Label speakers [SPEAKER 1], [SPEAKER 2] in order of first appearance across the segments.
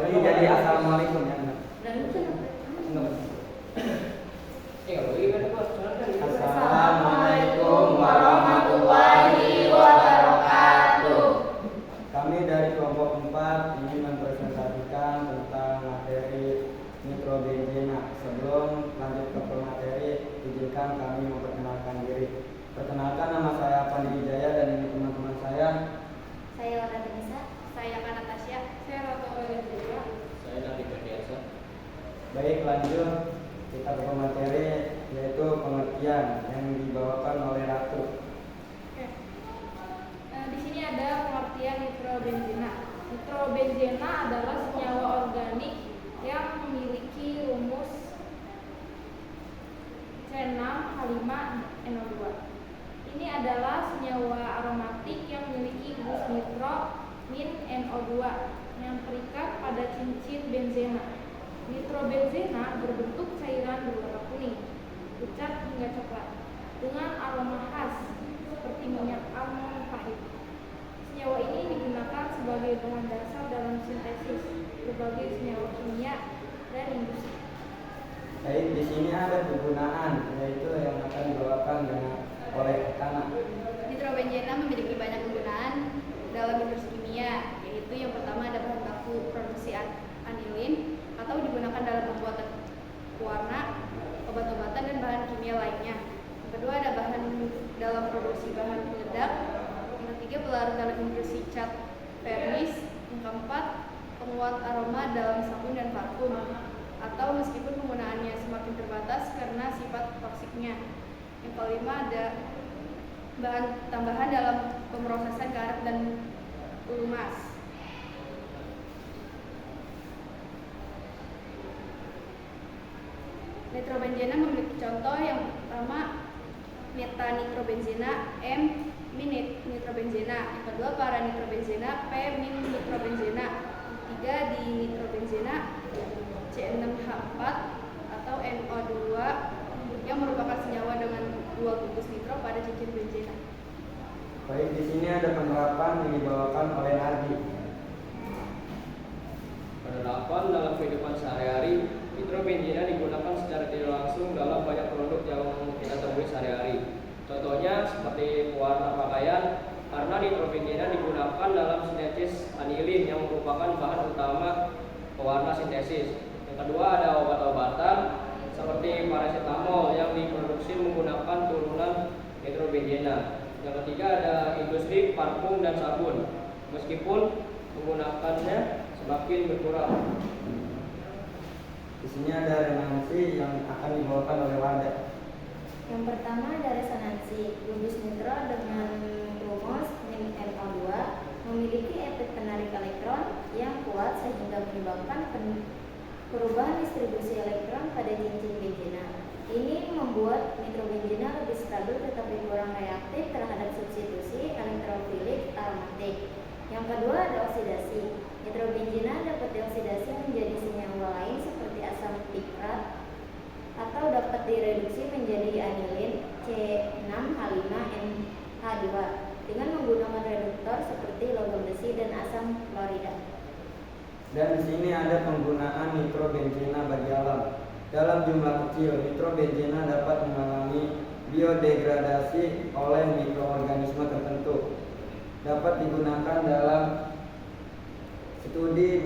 [SPEAKER 1] Ini jadi assalamualaikum ya. Assalamualaikum warahmatullahi wabarakatuh. Kami dari kelompok 4 ingin mempresentasikan tentang materi nitrobenzena. Sebelum lanjut ke materi, izinkan kami memperkenalkan diri. Perkenalkan, nama saya Pandi Wijaya dan ini teman-teman saya.
[SPEAKER 2] Saya Wanda Denisa. Saya Kana Tasya. Saya Roto Welia.
[SPEAKER 3] Saya Nadi Ferdiasa.
[SPEAKER 1] Baik, lanjut kita ke materi, yaitu pengertian yang dibawakan oleh Ratu.
[SPEAKER 2] Oke. Di sini ada pengertian nitrobenzena. Nitrobenzena adalah senyawa organik yang memiliki rumus C6H5NO2. Ini adalah senyawa aromatik yang memiliki gus nitro min NO2 yang terikat pada cincin benzena. Nitrobenzena berbentuk cairan berwarna kuning, pucat hingga coklat, dengan aroma khas seperti minyak almond pahit. Senyawa ini digunakan sebagai bahan dasar dalam sintesis berbagai senyawa kimia dan industri.
[SPEAKER 1] Baik, di sini ada penggunaan, yaitu yang akan dibawakan oleh Kana.
[SPEAKER 2] Nitrobenzena memiliki banyak penggunaan dalam industri kimia, yaitu yang pertama ada bahan baku produksi anilin atau digunakan dalam pembuatan pewarna, obat-obatan dan bahan kimia lainnya. Yang kedua ada bahan dalam produksi bahan peledak. Yang ketiga pelarut dalam industri cat vernis. Yang keempat penguat aroma dalam sabun dan parfum, atau meskipun penggunaannya semakin terbatas karena sifat toksiknya. Yang kelima ada bahan tambahan dalam pemrosesan karet dan pelumas. Nitrobenzena memiliki contoh. Yang pertama metanitrobenzena, M-nitrobenzena. Yang kedua para-nitrobenzena, P-nitrobenzena. Yang ketiga dinitrobenzena, C6H4 atau NO2 yang merupakan senyawa dengan dua gugus nitro pada cincin benzena.
[SPEAKER 1] Baik, di sini ada penerapan yang dibawakan oleh Nardi.
[SPEAKER 3] Penerapan dalam kehidupan sehari-hari, nitrobenzena digunakan secara tidak langsung dalam banyak produk yang kita temui sehari-hari. Contohnya seperti pewarna pakaian, karena nitrobenzena digunakan dalam sintesis anilin yang merupakan bahan utama pewarna sintesis. Yang kedua ada obat-obatan seperti paracetamol yang diproduksi menggunakan turunan nitrobenzena. Yang ketiga ada industri parfum dan sabun, meskipun menggunakannya semakin berkurang.
[SPEAKER 1] Di sini ada resonansi yang akan dibawakan oleh Wanda.
[SPEAKER 2] Yang pertama ada resonansi. Gugus nitro dengan rumus NO2 memiliki efek penarik elektron yang kuat sehingga menyebabkan perubahan distribusi elektron pada cincin benzena. Ini membuat nitrobenzena lebih stabil tetapi kurang reaktif terhadap substitusi elektrofilik aromatik. Yang kedua ada oksidasi. Nitrobenzena dapat dioksidasi menjadi senyawa lain seperti asam pikrat atau dapat direduksi menjadi anilin C6H5NH2 dengan menggunakan reduktor seperti logam besi dan asam klorida.
[SPEAKER 1] Dan di sini ada penggunaan nitrobenzena bagi alam. Dalam jumlah kecil, nitrobenzena dapat mengalami biodegradasi oleh mikroorganisme tertentu. Dapat digunakan dalam studi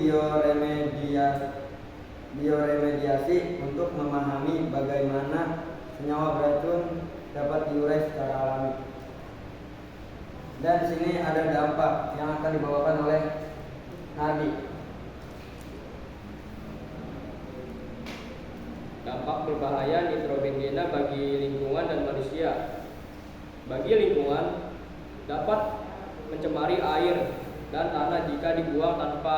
[SPEAKER 1] bioremediasi untuk memahami bagaimana senyawa beracun dapat diurai secara alami. Dan di sini ada dampak yang akan dibawakan oleh Nadi.
[SPEAKER 3] Dampak berbahaya nitrobenzena bagi lingkungan dan manusia. Bagi lingkungan, dapat mencemari air dan tanah jika dibuang tanpa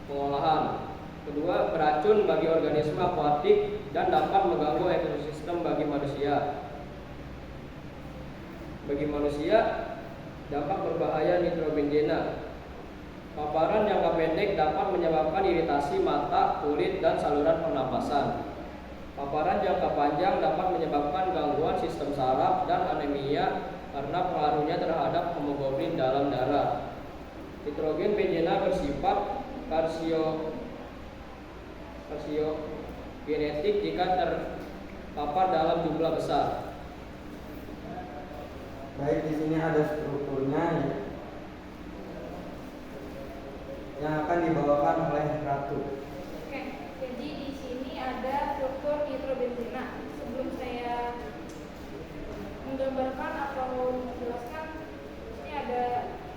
[SPEAKER 3] pengolahan. Kedua, beracun bagi organisme akuatik dan dapat mengganggu ekosistem bagi manusia. Bagi manusia, dampak berbahaya nitrobenzena. Paparan jangka pendek dapat menyebabkan iritasi mata, kulit, dan saluran pernapasan. Paparan jangka panjang dapat menyebabkan gangguan sistem saraf dan anemia karena pengaruhnya terhadap hemoglobin dalam darah. Nitrogen benzena bersifat sosiogenetik jika terpapar dalam jumlah besar.
[SPEAKER 1] Baik, di sini ada strukturnya ya, yang akan dibawakan oleh Ratu.
[SPEAKER 2] Oke, jadi di sini ada struktur nitrobenzena. Sebelum saya menggambarkan atau menjelaskan, ini ada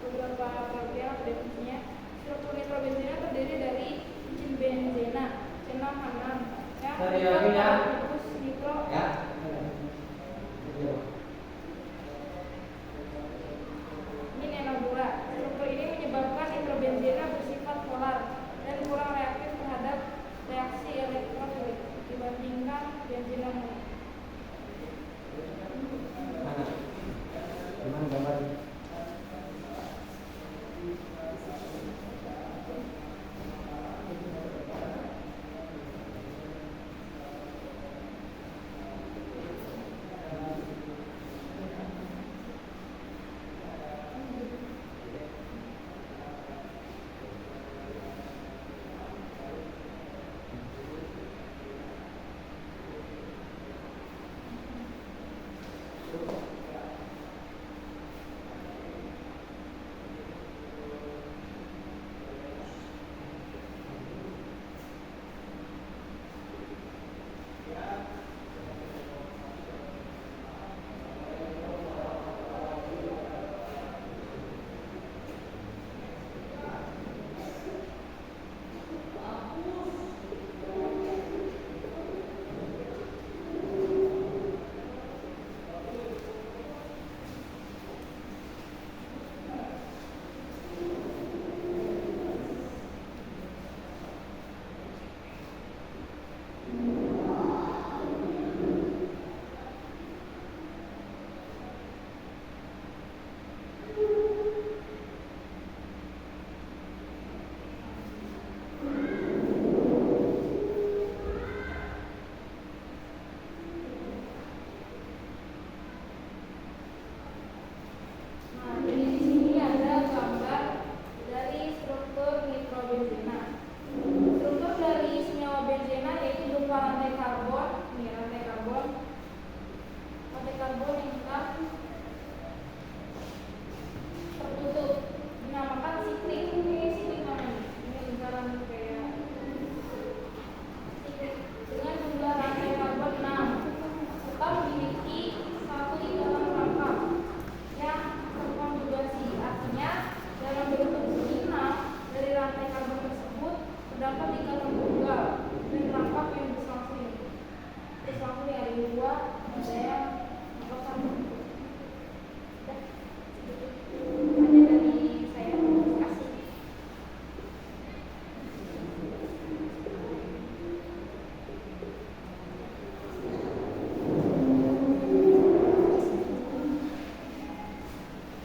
[SPEAKER 2] beberapa pengertian atau definisinya. Struktur nitrobenzena terdiri dari enzim benzena, C6H6, yang fokus nitro. Ini NO2. Struktur ini menyebabkan nitrobenzena bersifat polar dan kurang reaktif terhadap reaksi elektrofilik dibandingkan benzena mono.
[SPEAKER 1] Gimana gambarnya?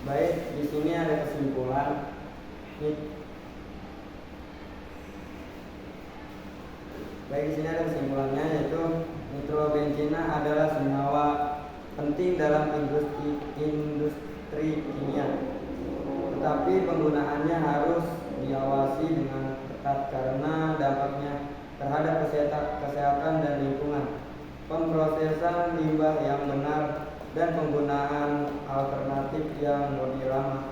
[SPEAKER 1] Baik, di sini ada kesimpulannya, yaitu nitrobenzena adalah senyawa penting dalam industri kimia. Tetapi penggunaannya harus diawasi dengan ketat karena dampaknya terhadap kesehatan dan lingkungan. Pemrosesan limbah yang benar dan penggunaan alternatif yang lebih ramah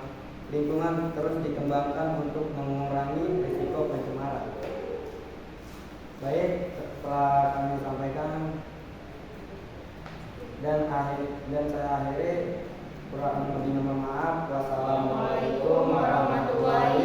[SPEAKER 1] lingkungan terus dikembangkan untuk mengurangi risiko pencemaran. Baik, setelah kami sampaikan dan saya akhiri, kurang lebih mohon maaf. Wassalamualaikum warahmatullahi